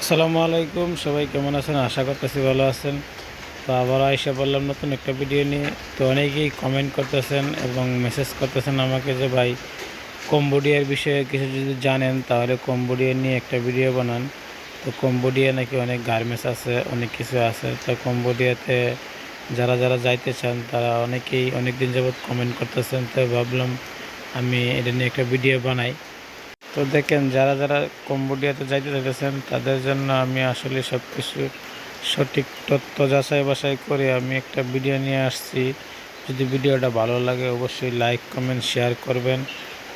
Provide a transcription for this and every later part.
আসসালামু আলাইকুম, সবাই কেমন আছেন? আশা করতেছি ভালো আছেন। তো আবার আইসা বললাম নতুন একটা ভিডিও নিয়ে। তো অনেকেই কমেন্ট করতেছেন এবং মেসেজ করতেছেন আমাকে যে ভাই কম্বোডিয়ার বিষয়ে কিছু যদি জানেন তাহলে কম্বোডিয়া নিয়ে একটা ভিডিও বানান। তো কম্বোডিয়া নাকি অনেক গার্মেন্টস আছে, অনেক কিছু আছে। তো কম্বোডিয়াতে যারা যারা যাইতে চান তারা অনেকেই অনেক দিন যাবৎ কমেন্ট করতেছেন। তো ভাবলাম আমি এটা নিয়ে একটা ভিডিও বানাই। তো দেখেন, যারা যারা কম্বোডিয়াতে যাইতে চাইতেছেন তাদের জন্য আমি আসলে সব কিছু সঠিক তথ্য যাচাই বাছাই করে আমি একটা ভিডিও নিয়ে আসছি। যদি ভিডিওটা ভালো লাগে অবশ্যই লাইক কমেন্ট শেয়ার করবেন।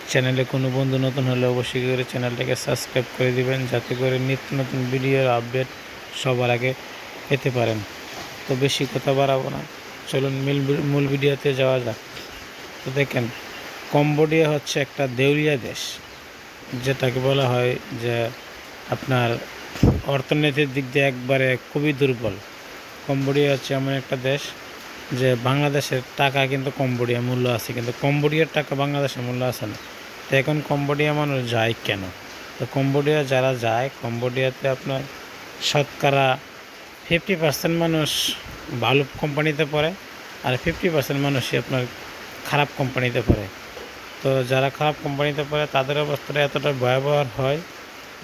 চ্যানেলে কোনো বন্ধু নতুন হলে অবশ্যই করে চ্যানেলটাকে সাবস্ক্রাইব করে দিবেন, যাতে করে নিত্য নতুন ভিডিওর আপডেট সবার আগে পেতে পারেন। তো বেশি কথা বাড়াবো না, চলুন মূল ভিডিওতে যাওয়া যাক। তো দেখেন, কম্বোডিয়া হচ্ছে একটা দেউলিয়া দেশ, যেটাকে বলা হয় যে আপনার অর্থনীতির দিক দিয়ে একবারে খুবই দুর্বল। কম্বোডিয়া হচ্ছে এমন একটা দেশ যে বাংলাদেশের টাকা কিন্তু কম্বোডিয়া মূল্য আছে, কিন্তু কম্বোডিয়ার টাকা বাংলাদেশের মূল্য আছে না। তো এখন কম্বোডিয়া মানুষ যায় কেন? তো কম্বোডিয়া যারা যায়, কম্বোডিয়াতে আপনার শতকরা 50% মানুষ ভালো কোম্পানিতে পড়ে, আর 50% মানুষই আপনার খারাপ কোম্পানিতে পড়ে। তো যারা খারাপ কোম্পানিতে পড়ে তাদের অবস্থাটা এতটা ভয়াবহ হয়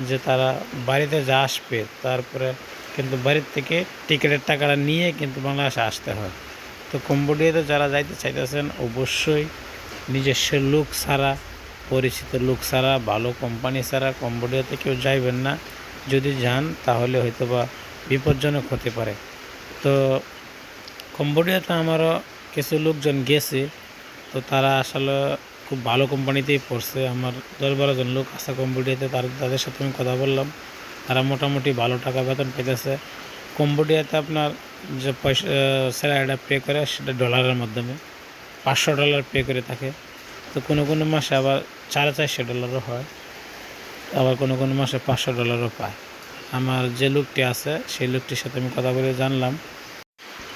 যে তারা বাড়িতে যা আসবে তারপরে কিন্তু বাড়ির থেকে টিকিটের টাকাটা নিয়ে কিন্তু বাংলাদেশে আসতে হয়। তো কম্বোডিয়াতে যারা যাইতে চাইতেছেন অবশ্যই নিজস্ব লোক ছাড়া, পরিচিত লোক ছাড়া, ভালো কোম্পানি ছাড়া কম্বোডিয়াতে কেউ যাইবেন না। যদি যান তাহলে হয়তো বা বিপজ্জনক হতে পারে। তো কম্বোডিয়াতে আমারও কিছু লোকজন গেছে, তো তারা আসলে খুব ভালো কোম্পানিতেই পড়ছে। আমার 10-12 জন লোক আছে কম্বোডিয়াতে, তাদের সাথে আমি কথা বললাম। তারা মোটামুটি ভালো টাকা বেতন পেতেছে। কম্বোডিয়াতে আপনার যে পয়সা স্যালারিটা পে করে সেটা ডলারের মাধ্যমে $500 পে করে থাকে। তো কোনো কোনো মাসে আবার $450 হয়, আবার কোনো কোনো মাসে $500 পায়। আমার যে লোকটি আছে সেই লোকটির সাথে আমি কথা বলে জানলাম।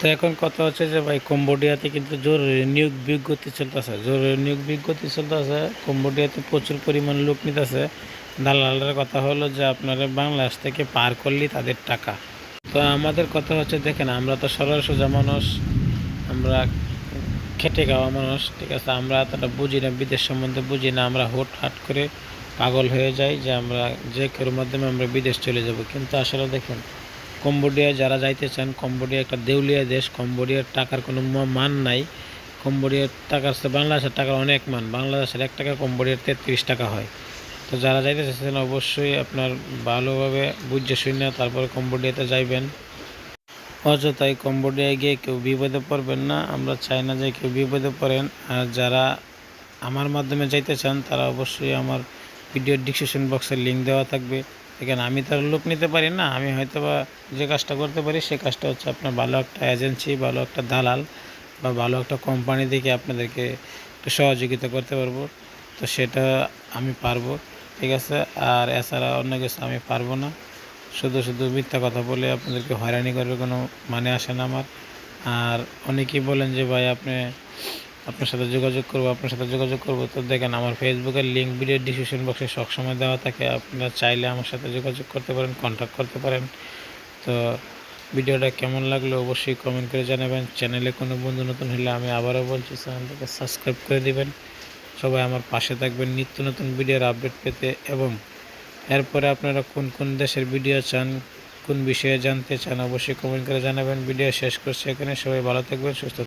তো এখন কথা হচ্ছে যে ভাই কম্বোডিয়াতে কিন্তু জরুরি নিয়োগ বিজ্ঞপ্তি চলতেছে, জরুরি নিয়োগ বিজ্ঞপ্তি চলতেছে। কম্বোডিয়াতে প্রচুর পরিমাণ লোক নিতেছে। দালালের কথা হলো যে আপনারা বাংলাদেশ থেকে পার করলেই তাদের টাকা। তো আমাদের কথা হচ্ছে, দেখেন আমরা তো সরল সোজা মানুষ, আমরা খেটে খাওয়া মানুষ, ঠিক আছে? আমরা এতটা বুঝি না, বিদেশ সম্বন্ধে বুঝি না। আমরা হুটহাট করে পাগল হয়ে যাই যে আমরা যে কারোর মাধ্যমে আমরা বিদেশ চলে যাব। কিন্তু আসলে দেখেন, কম্বোডিয়ায় যারা যাইতে চান, কম্বোডিয়া একটা দেউলিয়া দেশ। কম্বোডিয়ার টাকার কোনো মান নাই। কম্বোডিয়ার টাকার চেয়ে বাংলাদেশের টাকার অনেক মান। বাংলাদেশের 1 টাকা কম্বোডিয়ার 33 টাকা হয়। তো যারা যাইতে চাচ্ছেন অবশ্যই আপনার ভালোভাবে বুঝে শুনে তারপরে কম্বোডিয়াতে যাইবেন। অযথাই কম্বোডিয়ায় গিয়ে কেউ বিপদে পড়বেন না। আমরা চাই না যে কেউ বিপদে পড়েন। আর যারা আমার মাধ্যমে যাইতে চান তারা অবশ্যই আমার ভিডিওর ডিসক্রিপশন বক্সের লিঙ্ক দেওয়া থাকবে। এখানে আমি তার লোক নিতে পারি না। আমি হয়তো বা যে কাজটা করতে পারি সে কাজটা হচ্ছে আপনার ভালো একটা এজেন্সি, ভালো একটা দালাল বা ভালো একটা কোম্পানি দেখে আপনাদেরকে একটু সহযোগিতা করতে পারবো। তো সেটা আমি পারবো, ঠিক আছে? আর এছাড়া অন্য কিছু আমি পারবো না। শুধু শুধু মিথ্যা কথা বলে আপনাদেরকে হয়রানি করার কোনো মানে আসে না আমার। আর অনেকেই বলেন যে ভাই আপনার সাথে যোগাযোগ করবো, আপনার সাথে যোগাযোগ করবো। তো দেখেন, আমার ফেসবুকের লিঙ্ক ভিডিও ডিসক্রিপশন বক্সে সবসময় দেওয়া থাকে। আপনারা চাইলে আমার সাথে যোগাযোগ করতে পারেন, কন্ট্যাক্ট করতে পারেন। তো ভিডিওটা কেমন লাগলো অবশ্যই কমেন্ট করে জানাবেন। চ্যানেলে কোনো বন্ধু নতুন হলে আমি আবারও বলছি, চ্যানেলটাকে সাবস্ক্রাইব করে দিবেন। সবাই আমার পাশে থাকবেন নিত্য নতুন ভিডিওর আপডেট পেতে। এবং এরপরে আপনারা কোন কোন দেশের ভিডিও চান, কোন বিষয়ে জানতে চান অবশ্যই কমেন্ট করে জানাবেন। ভিডিও শেষ করছি এখানে। সবাই ভালো থাকবেন, সুস্থ